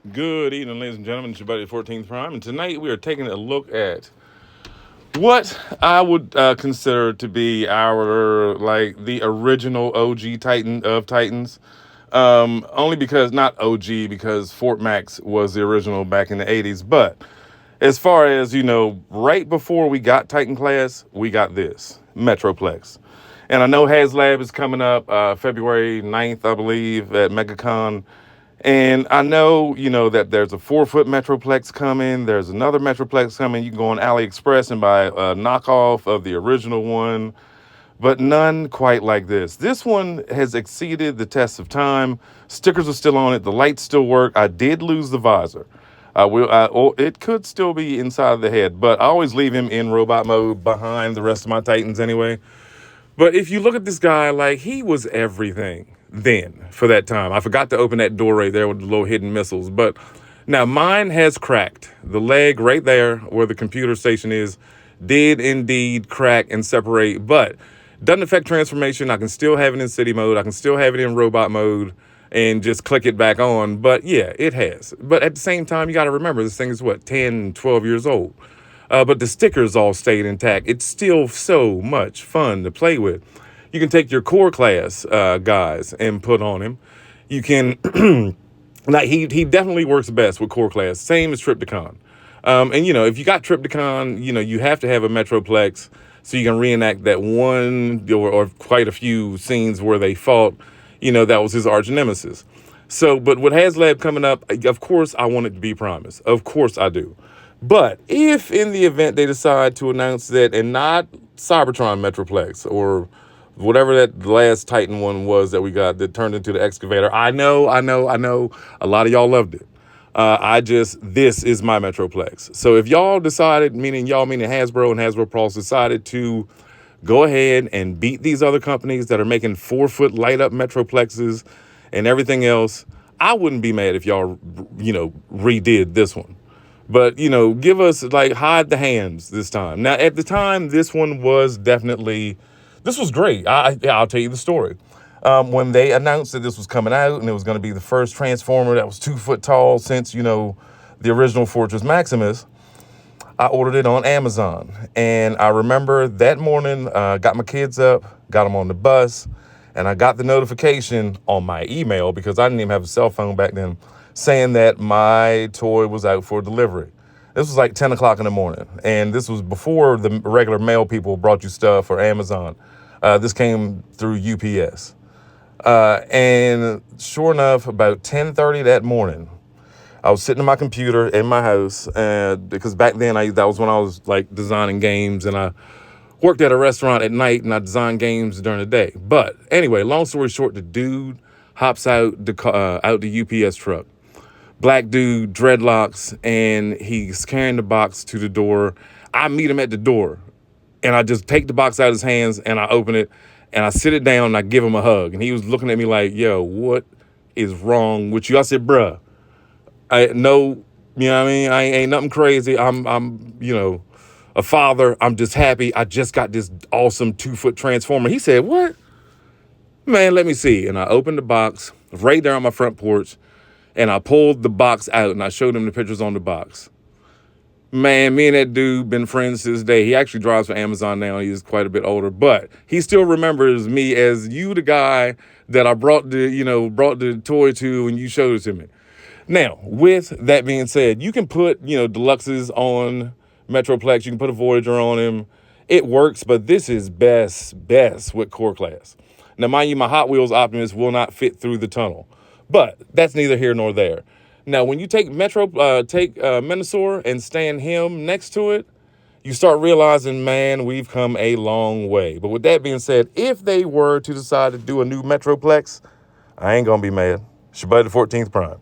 Good evening, ladies and gentlemen. It's your buddy, 14th Prime, and tonight we are taking a look at what I would consider to be the original OG Titan of Titans. Only because, not OG, because Fort Max was the original back in the 80s, but as far as, right before we got Titan Class, we got this, Metroplex. And I know HasLab is coming up February 9th, I believe, at MegaCon. And I know, that there's a 4-foot Metroplex coming. There's another Metroplex coming. You can go on AliExpress and buy a knockoff of the original one, but none quite like this. This one has exceeded the test of time. Stickers are still on it. The lights still work. I did lose the visor. It could still be inside the head, but I always leave him in robot mode behind the rest of my Titans anyway. But if you look at this guy, he was everything then for that time. I forgot to open that door right there with the little hidden missiles. But now mine has cracked. The leg right there where the computer station is did indeed crack and separate, but doesn't affect transformation. I can still have it in city mode. I can still have it in robot mode and just click it back on. But yeah, it has. But at the same time, you got to remember this thing is 10, 12 years old. But the stickers all stayed intact. It's still so much fun to play with. You can take your core class guys and put on him. You can, he definitely works best with core class. Same as Triptychon. And if you got Triptychon, you have to have a Metroplex so you can reenact that one or quite a few scenes where they fought. That was his arch nemesis. So, but with HasLab coming up, of course I want it to be Primus. Of course I do. But if in the event they decide to announce that and not Cybertron Metroplex or whatever that last Titan one was that we got that turned into the excavator, I know, a lot of y'all loved it. This is my Metroplex. So if y'all decided, meaning Hasbro and Hasbro Pulse decided to go ahead and beat these other companies that are making 4-foot light up Metroplexes and everything else, I wouldn't be mad if y'all, redid this one. But, give us, hide the hands this time. Now, at the time, this one was this was great. I'll tell you the story. When they announced that this was coming out and it was going to be the first Transformer that was 2 foot tall since, the original Fortress Maximus, I ordered it on Amazon. And I remember that morning, got my kids up, got them on the bus, and I got the notification on my email, because I didn't even have a cell phone back then, saying that my toy was out for delivery. This was like 10 o'clock in the morning. And this was before the regular mail people brought you stuff or Amazon. This came through UPS. And sure enough, about 10:30 that morning, I was sitting at my computer in my house, because back then that was when I was designing games, and I worked at a restaurant at night and I designed games during the day. But anyway, long story short, the dude hops out the UPS truck. Black dude, dreadlocks, and he's carrying the box to the door. I meet him at the door, and I just take the box out of his hands, and I open it, and I sit it down, and I give him a hug. And he was looking at me like, yo, what is wrong with you? I said, bruh, I ain't nothing crazy. I'm a father. I'm just happy. I just got this awesome 2-foot Transformer. He said, what? Man, let me see. And I opened the box right there on my front porch, and I pulled the box out, and I showed him the pictures on the box. Man, me and that dude been friends to this day. He actually drives for Amazon now. He's quite a bit older, but he still remembers me as the guy that I brought the toy to, and you showed it to me. Now, with that being said, you can put, deluxes on Metroplex. You can put a Voyager on him. It works, but this is best with core class. Now, mind you, my Hot Wheels Optimus will not fit through the tunnel, but that's neither here nor there. Now, when you take Menasor and stand him next to it, you start realizing, man, we've come a long way. But with that being said, if they were to decide to do a new Metroplex, I ain't gonna be mad. It's your buddy, the 14th Prime.